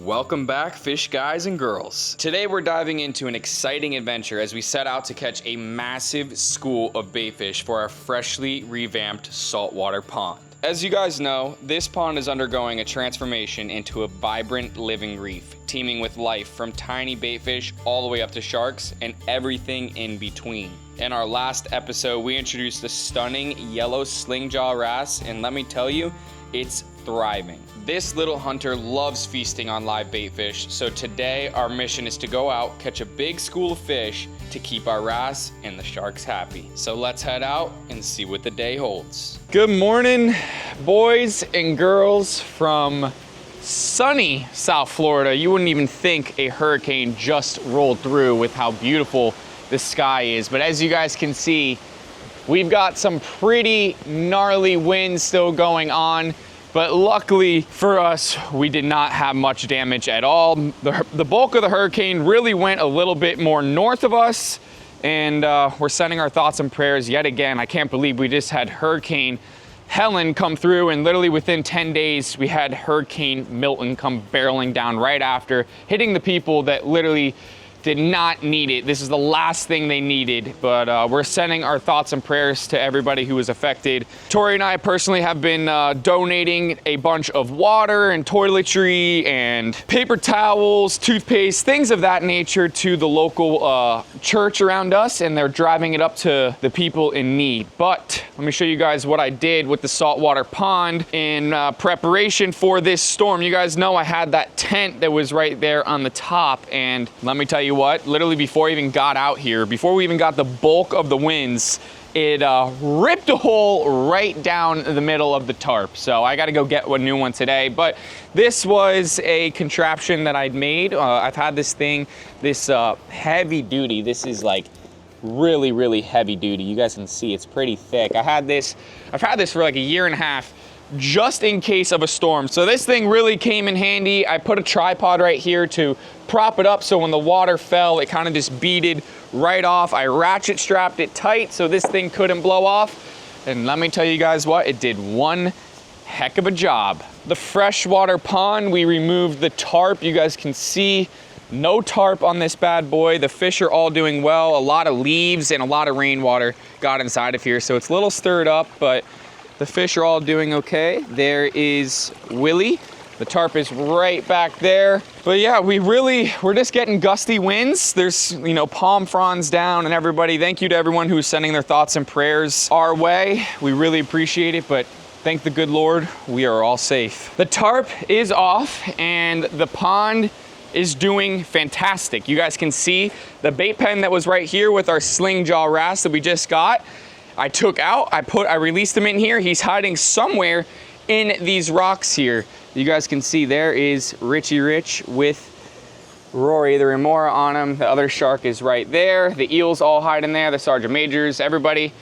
Welcome back, fish guys and girls. Today we're diving into an exciting adventure as we set out to catch a massive school of baitfish for our freshly revamped saltwater pond. As you guys know, this pond is undergoing a transformation into a vibrant living reef, teeming with life from tiny baitfish all the way up to sharks and everything in between. In our last episode, we introduced the stunning yellow sling jaw wrasse, and let me tell you, it's thriving. This little hunter loves feasting on live baitfish, so today our mission is to go out, catch a big school of fish to keep our wrasse and the sharks happy. So let's head out and see what the day holds. Good morning, boys and girls from sunny South Florida. You wouldn't even think a hurricane just rolled through with how beautiful the sky is, but as you guys can see, we've got some pretty gnarly winds still going on. But luckily for us, we did not have much damage at all. The bulk of the hurricane really went a little bit more north of us, and we're sending our thoughts and prayers yet again. I can't believe we just had Hurricane Helen come through, and literally within 10 days, we had Hurricane Milton come barreling down right after, hitting the people that literally did not need it. This is the last thing they needed, but we're sending our thoughts and prayers to everybody who was affected. Tori and I personally have been donating a bunch of water and toiletry and paper towels, toothpaste, things of that nature to the local church around us, and they're driving it up to the people in need. But let me show you guys what I did with the saltwater pond in preparation for this storm. You guys know I had that tent that was right there on the top, and let me tell you what, literally before I even got out here, before we even got the bulk of the winds, it ripped a hole right down the middle of the tarp. So I got to go get a new one today. But this was a contraption that I'd made. I've had this thing, this heavy duty. This is like really, really heavy duty. You guys can see it's pretty thick. I've had this for like a year and a half, just in case of a storm. So this thing really came in handy. I put a tripod right here to prop it up so when the water fell, it kind of just beaded right off. I ratchet strapped it tight so this thing couldn't blow off. And let me tell you guys what, it did one heck of a job. The freshwater pond, we removed the tarp. You guys can see no tarp on this bad boy. The fish are all doing well. A lot of leaves and a lot of rainwater got inside of here, so it's a little stirred up, but the fish are all doing okay. There is Willie. The tarp is right back there. But yeah, we're just getting gusty winds. There's, you know, palm fronds down, and everybody, thank you to everyone who's sending their thoughts and prayers our way. We really appreciate it, but thank the good Lord, we are all safe. The tarp is off, and the pond is doing fantastic. You guys can see the bait pen that was right here with our sling jaw wrasse that we just got. I took out, I released him in here. He's hiding somewhere in these rocks here. You guys can see there is Richie Rich with Rory the Remora on him. The other shark is right there. The eels all hide in there, the Sergeant Majors, everybody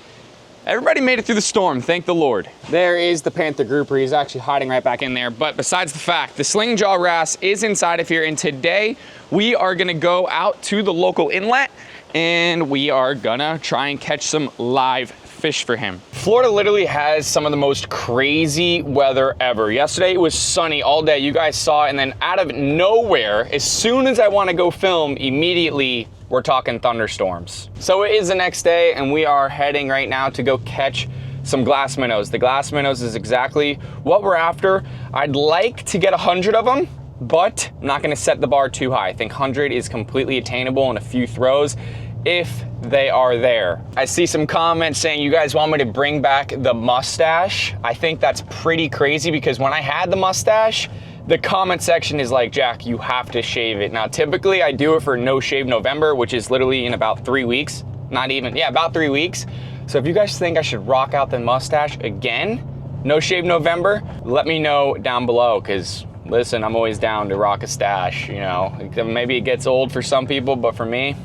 made it through the storm, thank the Lord. There is the panther grouper. He's actually hiding right back in there. But besides the fact, the sling jaw wrasse is inside of here, and today we are gonna go out to the local inlet and we are gonna try and catch some live fish for him. Florida literally has some of the most crazy weather ever. Yesterday it was sunny all day, you guys saw it, and then out of nowhere, as soon as I want to go film, immediately we're talking thunderstorms. So it is the next day, and we are heading right now to go catch some glass minnows. The glass minnows is exactly what we're after. I'd like to get 100 of them, but I'm not gonna set the bar too high. I think 100 is completely attainable in a few throws, if they are there. I see some comments saying you guys want me to bring back the mustache. I think that's pretty crazy because when I had the mustache, the comment section is like, Jack, you have to shave it. Now, typically I do it for No Shave November, which is literally in about 3 weeks. Not even, yeah, about 3 weeks. So if you guys think I should rock out the mustache again, No Shave November, let me know down below, because listen, I'm always down to rock a stash, you know. Maybe it gets old for some people, but for me,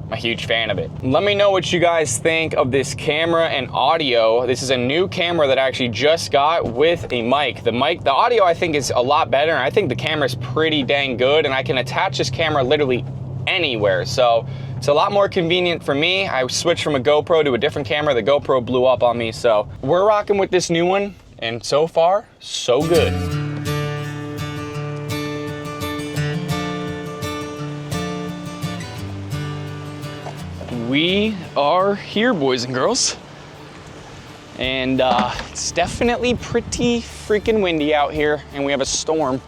I'm a huge fan of it. Let me know what you guys think of this camera and audio. This is a new camera that I actually just got with a mic. The audio I think is a lot better, and I think the camera is pretty dang good, and I can attach this camera literally anywhere. So it's a lot more convenient for me. I switched from a GoPro to a different camera. The GoPro blew up on me, so we're rocking with this new one, and so far, so good. We are here, boys and girls. And it's definitely pretty freaking windy out here, and we have a storm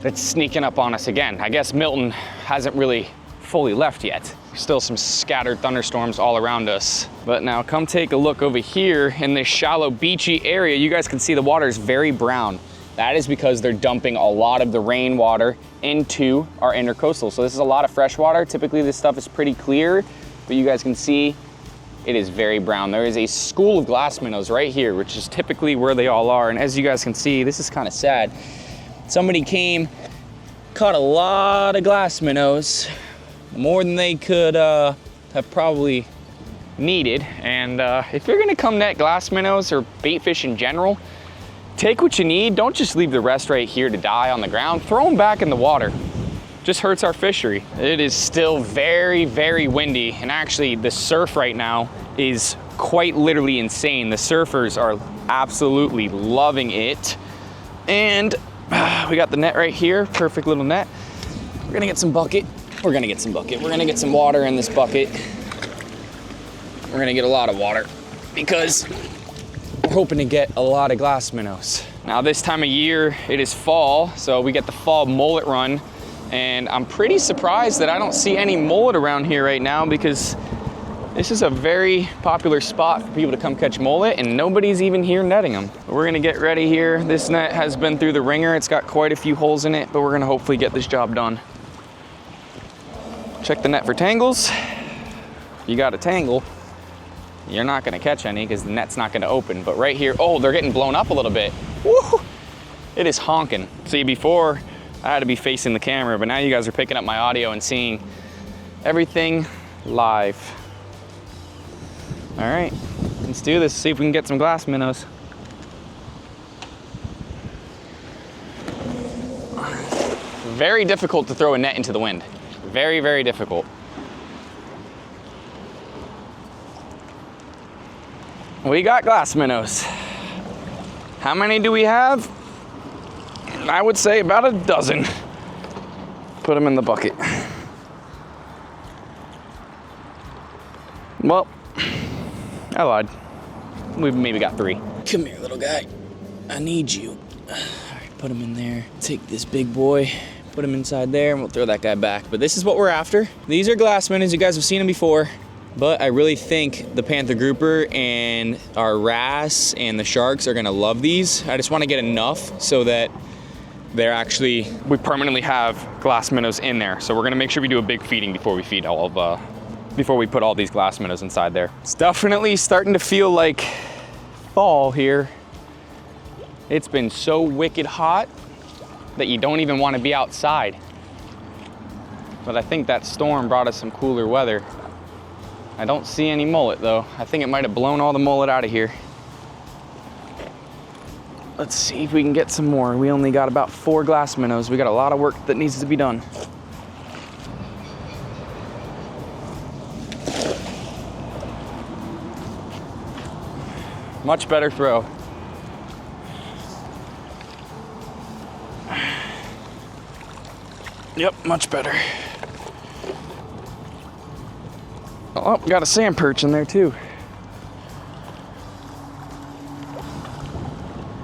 that's sneaking up on us again. I guess Milton hasn't really fully left yet. Still some scattered thunderstorms all around us. But now come take a look over here in this shallow beachy area. You guys can see the water is very brown. That is because they're dumping a lot of the rainwater into our intercoastal. So this is a lot of fresh water. Typically this stuff is pretty clear, but you guys can see it is very brown. There is a school of glass minnows right here, which is typically where they all are. And as you guys can see, this is kind of sad. Somebody came, caught a lot of glass minnows, more than they could have probably needed. And if you're gonna come net glass minnows or bait fish in general, take what you need. Don't just leave the rest right here to die on the ground. Throw them back in the water. Just hurts our fishery. It is still very, very windy. And actually the surf right now is quite literally insane. The surfers are absolutely loving it. And we got the net right here, perfect little net. We're gonna get some bucket. We're gonna get some bucket. We're gonna get some water in this bucket. We're gonna get a lot of water because we're hoping to get a lot of glass minnows. Now this time of year, it is fall, so we get the fall mullet run. And I'm pretty surprised that I don't see any mullet around here right now because this is a very popular spot for people to come catch mullet and nobody's even here netting them. We're gonna get ready here. This net has been through the ringer. It's got quite a few holes in it, but we're gonna hopefully get this job done. Check the net for tangles. You got a tangle, you're not gonna catch any because the net's not gonna open. But right here, oh, they're getting blown up a little bit. Woo! It is honking. See, before I had to be facing the camera, but now you guys are picking up my audio and seeing everything live. All right, let's do this, see if we can get some glass minnows. Very difficult to throw a net into the wind. Very, very difficult. We got glass minnows. How many do we have? I would say about a dozen. Put them in the bucket. Well, I lied. We've maybe got 3. Come here, little guy. I need you. All right, put him in there. Take this big boy, put him inside there, and we'll throw that guy back. But this is what we're after. These are glass minnows. You guys have seen them before. But I really think the panther grouper and our wrasse and the sharks are gonna love these. I just wanna get enough so that we permanently have glass minnows in there. So we're gonna make sure we do a big feeding before we feed before we put all these glass minnows inside there. It's definitely starting to feel like fall here. It's been so wicked hot that you don't even wanna be outside. But I think that storm brought us some cooler weather. I don't see any mullet though. I think it might have blown all the mullet out of here. Let's see if we can get some more. We only got about 4 glass minnows. We got a lot of work that needs to be done. Much better throw. Yep, much better. Oh, got a sand perch in there too.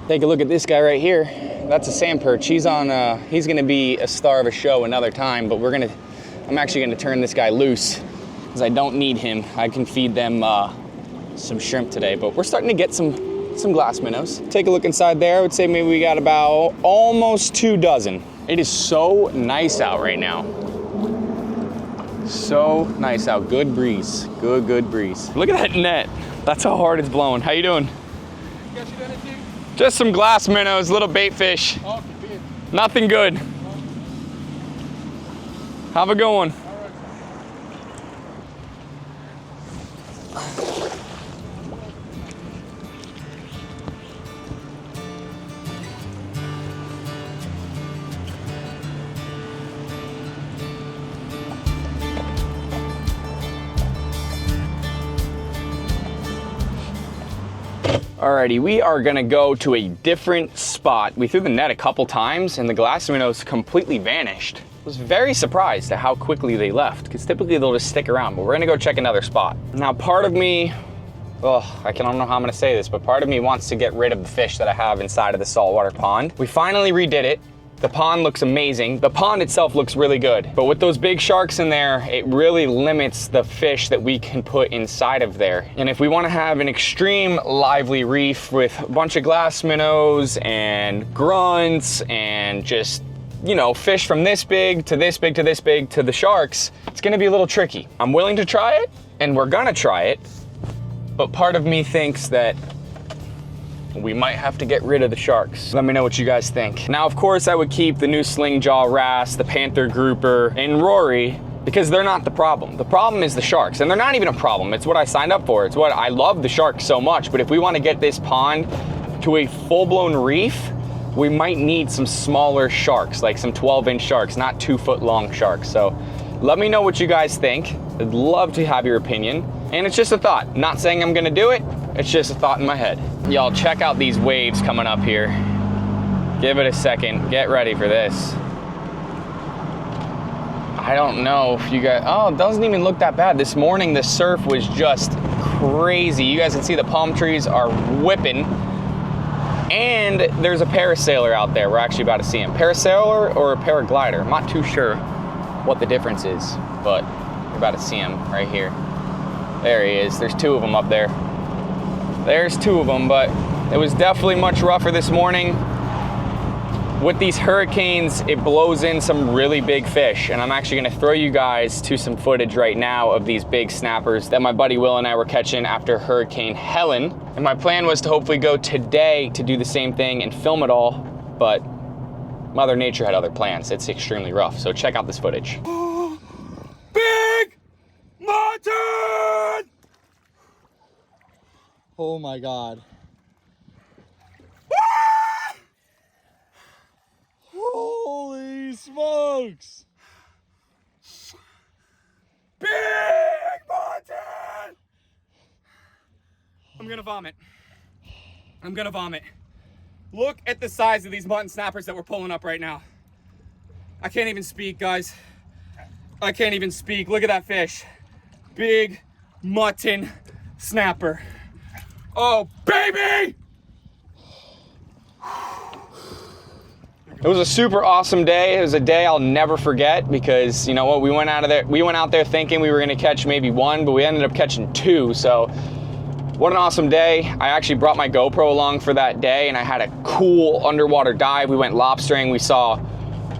Take a look at this guy right here. That's a sand perch. He's gonna be a star of a show another time, but I'm actually gonna turn this guy loose because I don't need him. I can feed them some shrimp today, but we're starting to get some glass minnows. Take a look inside there. I would say maybe we got about almost 2 dozen. It is so nice out right now. So nice out. Good breeze. Good breeze. Look at that net. That's how hard it's blowing. How you doing? Just some glass minnows, little bait fish. Nothing good. Have a good one. Alrighty, we are gonna go to a different spot. We threw the net a couple times and the glass minnows completely vanished. I was very surprised at how quickly they left, because typically they'll just stick around, but we're gonna go check another spot. Now, part of me, I don't know how I'm gonna say this, but part of me wants to get rid of the fish that I have inside of the saltwater pond. We finally redid it. The pond looks amazing. The pond itself looks really good, but with those big sharks in there, it really limits the fish that we can put inside of there. And if we wanna have an extreme lively reef with a bunch of glass minnows and grunts and just, you know, fish from this big to this big to this big to the sharks, it's gonna be a little tricky. I'm willing to try it, and we're gonna try it, but part of me thinks that we might have to get rid of the sharks. Let me know what you guys think. Now, of course, I would keep the new sling jaw wrasse, the panther grouper, and Rory, because they're not the problem. The problem is the sharks, and they're not even a problem. It's what I signed up for. It's what I love the sharks so much, but if we want to get this pond to a full-blown reef, we might need some smaller sharks, like some 12-inch sharks, not 2-foot-long sharks. So let me know what you guys think. I'd love to have your opinion. And it's just a thought. Not saying I'm gonna do it, it's just a thought in my head. Y'all, check out these waves coming up here. Give it a second, get ready for this. I don't know if you guys, oh, it doesn't even look that bad. This morning, the surf was just crazy. You guys can see the palm trees are whipping. And there's a parasailer out there. We're actually about to see him. Parasailer or a paraglider? I'm not too sure what the difference is, but we're about to see him right here. There he is. There's two of them up there. There's two of them, but it was definitely much rougher this morning. With these hurricanes, it blows in some really big fish, and I'm actually gonna throw you guys to some footage right now of these big snappers that my buddy Will and I were catching after Hurricane Helen. And my plan was to hopefully go today to do the same thing and film it all, but Mother Nature had other plans. It's extremely rough, so check out this footage. Big mutton! Oh my God. Holy smokes! Big mutton! I'm gonna vomit. I'm gonna vomit. Look at the size of these mutton snappers that we're pulling up right now. I can't even speak, guys. I can't even speak. Look at that fish. Big mutton snapper. Oh, baby! It was a super awesome day. It was a day I'll never forget because, you know what, we went out there thinking we were gonna catch maybe one, but we ended up catching two, so what an awesome day. I actually brought my GoPro along for that day, and I had a cool underwater dive. We went lobstering. We saw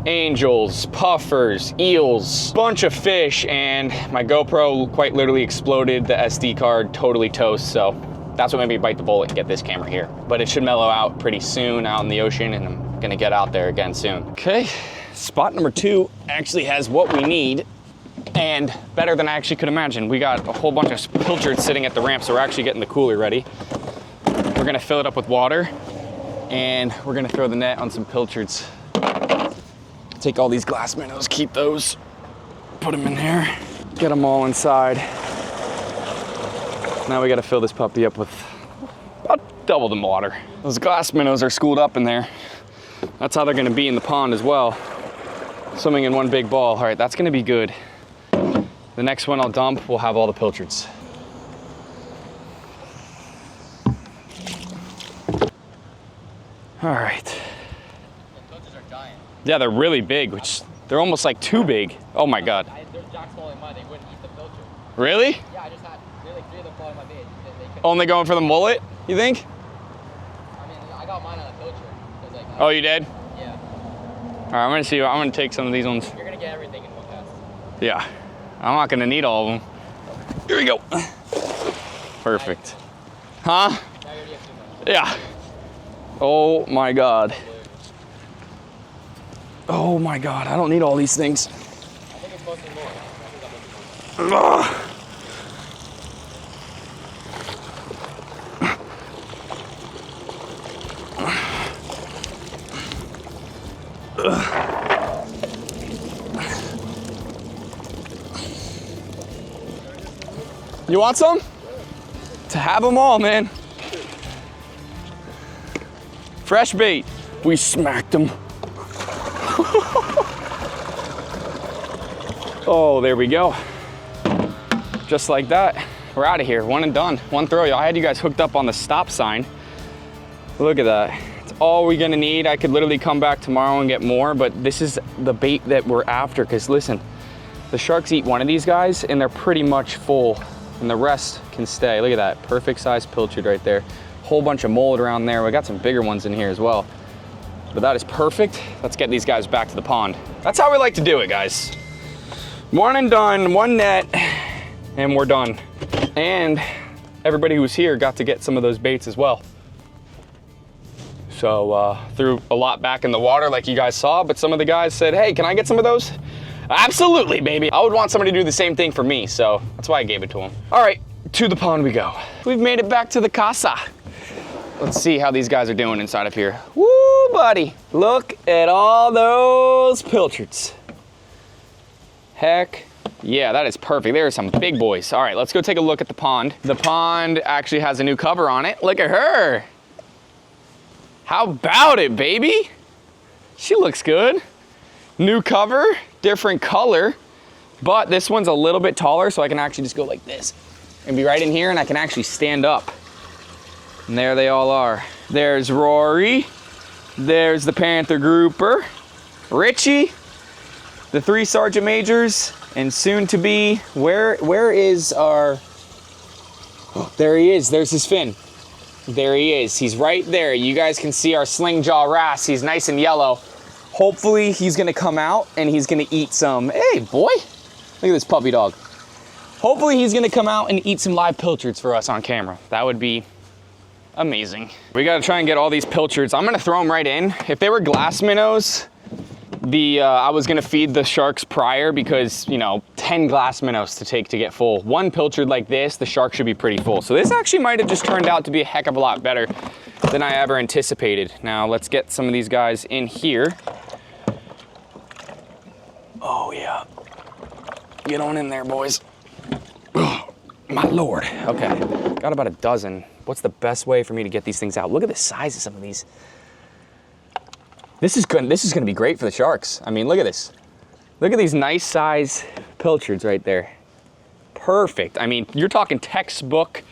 angels, puffers, eels, bunch of fish, and my GoPro quite literally exploded. The SD card totally toast, so that's what made me bite the bullet and get this camera here. But it should mellow out pretty soon out in the ocean, and I'm gonna get out there again soon. Okay, spot number 2 actually has what we need, and better than I actually could imagine. We got a whole bunch of pilchards sitting at the ramp, so we're actually getting the cooler ready. We're gonna fill it up with water, and we're gonna throw the net on some pilchards. Take all these glass minnows, keep those, put them in there, get them all inside. Now we gotta fill this puppy up with about double the water. Those glass minnows are schooled up in there. That's how they're gonna be in the pond as well. Swimming in one big ball. All right, that's gonna be good. The next one I'll dump, we'll have all the pilchards. All right. The pilchards are giant. Yeah, they're really big, they're almost like too big. Oh my God. There's jacks falling in mine, they wouldn't eat the pilchard. Really? Yeah, I just had really 3 of them fall in my bait. They couldn't. Only going for the mullet, you think? I mean, I got mine on a pilchard. Like, Oh, you did? Yeah. All right, I'm gonna take some of these ones. You're gonna get everything in one cast. Yeah, I'm not gonna need all of them. Here we go. Perfect. Huh? Now you already have too much. Yeah. Oh my God. Oh my God, I don't need all these things. I think it's mostly more. I think I'm looking for. You want some? To have them all, man. Fresh bait. We smacked him. Oh, there we go. Just like that. We're out of here, one and done. One throw, y'all. I had you guys hooked up on the stop sign. Look at that. It's all we're gonna need. I could literally come back tomorrow and get more, but this is the bait that we're after, because listen, the sharks eat one of these guys and they're pretty much full, and the rest can stay. Look at that, perfect size pilchard right there. Whole bunch of mold around there. We got some bigger ones in here as well. But that is perfect. Let's get these guys back to the pond. That's how we like to do it, guys. One and done, one net, and we're done. And everybody who was here got to get some of those baits as well. So threw a lot back in the water like you guys saw, but some of the guys said, hey, can I get some of those? Absolutely, baby. I would want somebody to do the same thing for me, so that's why I gave it to them. All right, to the pond we go. We've made it back to the casa. Let's see how these guys are doing inside of here. Woo, buddy. Look at all those pilchards. Heck yeah, that is perfect. There are some big boys. All right, let's go take a look at the pond. The pond actually has a new cover on it. Look at her. How about it, baby? She looks good. New cover, different color, but this one's a little bit taller, so I can actually just go like this and be right in here, and I can actually stand up. And there they all are. There's Rory. There's the Panther Grouper. Richie. The 3 Sergeant Majors, and soon to be, where is our, oh, there he is, there's his fin. There he is, he's right there. You guys can see our sling jaw wrasse, he's nice and yellow. Hopefully he's gonna come out and he's gonna eat some, hey boy, look at this puppy dog. Hopefully he's gonna come out and eat some live pilchards for us on camera. That would be amazing. We gotta try and get all these pilchards. I'm gonna throw them right in. If they were glass minnows, I was gonna feed the sharks prior because, you know, 10 glass minnows to take to get full. One pilchard like this, the shark should be pretty full. So this actually might have just turned out to be a heck of a lot better than I ever anticipated. Now let's get some of these guys in here. Oh yeah. Get on in there, boys. Oh, my Lord. Okay, got about a dozen. What's the best way for me to get these things out? Look at the size of some of these. This is good. This is going to be great for the sharks. I mean, look at this. Look at these nice size pilchards right there. Perfect. I mean, you're talking textbook,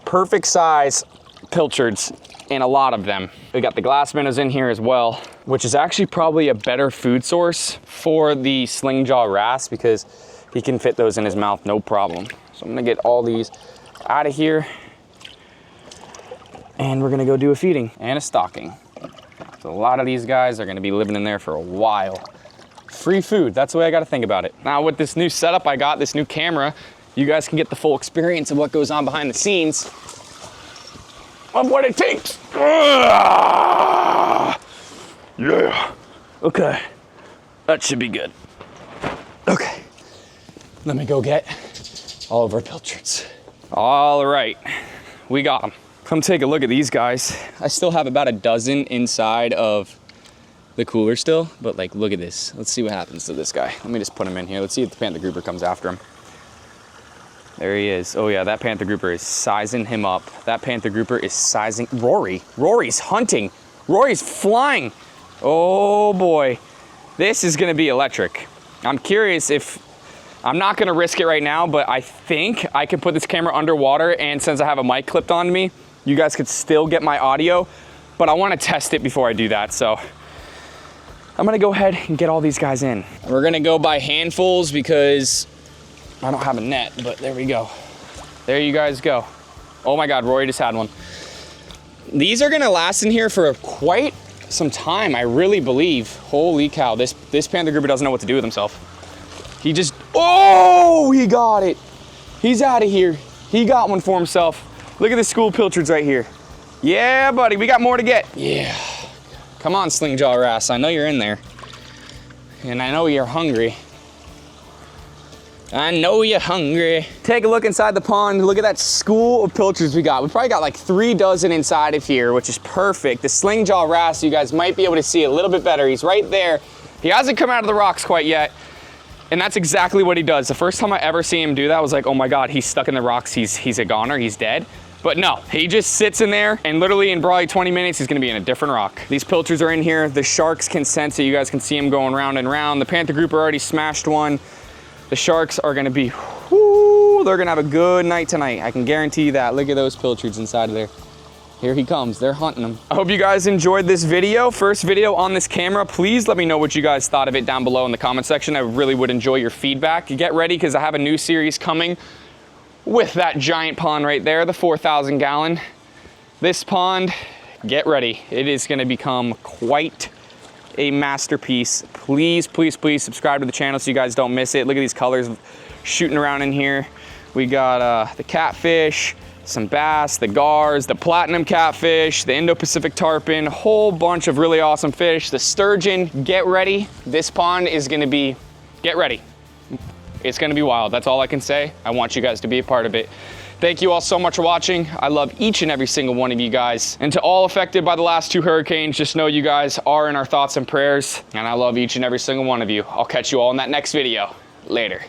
perfect size pilchards, and a lot of them. We got the glass minnows in here as well, which is actually probably a better food source for the sling jaw wrasse because he can fit those in his mouth, no problem. So I'm gonna get all these out of here, and we're gonna go do a feeding and a stocking. So a lot of these guys are gonna be living in there for a while. Free food, that's the way I gotta think about it. Now with this new setup I got, this new camera, you guys can get the full experience of what goes on behind the scenes of what it takes. Yeah, okay, that should be good. Okay, let me go get all of our pilchards. All right, we got them. Come take a look at these guys. I still have about a dozen inside of the cooler still, but like, look at this. Let's see what happens to this guy. Let me just put him in here. Let's see if the Panther Grouper comes after him. There he is. Oh yeah, that Panther Grouper is sizing him up. That Panther Grouper is sizing Rory. Rory's hunting. Rory's flying. Oh boy, this is gonna be electric. I'm curious if, I'm not gonna risk it right now, but I think I can put this camera underwater, and since I have a mic clipped onto me, you guys could still get my audio, but I wanna test it before I do that, so I'm gonna go ahead and get all these guys in. We're gonna go by handfuls because I don't have a net, but there we go. There you guys go. Oh my God, Rory just had one. These are gonna last in here for quite some time, I really believe. Holy cow, this Panther Grouper doesn't know what to do with himself. He just, oh, he got it. He's out of here. He got one for himself. Look at the school pilchards right here. Yeah, buddy, we got more to get. Yeah. Come on, sling jaw wrasse. I know you're in there. And I know you're hungry. I know you're hungry. Take a look inside the pond. Look at that school of pilchards we got. We probably got like 3 dozen inside of here, which is perfect. The sling jaw wrasse, you guys might be able to see a little bit better. He's right there. He hasn't come out of the rocks quite yet. And that's exactly what he does. The first time I ever see him do that, I was like, oh my God, he's stuck in the rocks. He's a goner, he's dead. But no, he just sits in there and literally in probably 20 minutes, he's gonna be in a different rock. These pilchards are in here. The sharks can sense it. You guys can see them going round and round. The panther grouper already smashed one. The sharks are gonna be, whoo, they're gonna have a good night tonight. I can guarantee you that. Look at those pilchards inside of there. Here he comes, they're hunting him. I hope you guys enjoyed this video, first video on this camera. Please let me know what you guys thought of it down below in the comment section. I really would enjoy your feedback. Get ready, because I have a new series coming with that giant pond right there, the 4,000 gallon. This pond, get ready. It is gonna become quite a masterpiece. Please, please, please subscribe to the channel so you guys don't miss it. Look at these colors shooting around in here. We got the catfish, some bass, the gars, the platinum catfish, the Indo-Pacific tarpon, a whole bunch of really awesome fish. The sturgeon, get ready. This pond is gonna be, get ready. It's gonna be wild, that's all I can say. I want you guys to be a part of it. Thank you all so much for watching. I love each and every single one of you guys. And to all affected by the last 2 hurricanes, just know you guys are in our thoughts and prayers. And I love each and every single one of you. I'll catch you all in that next video. Later.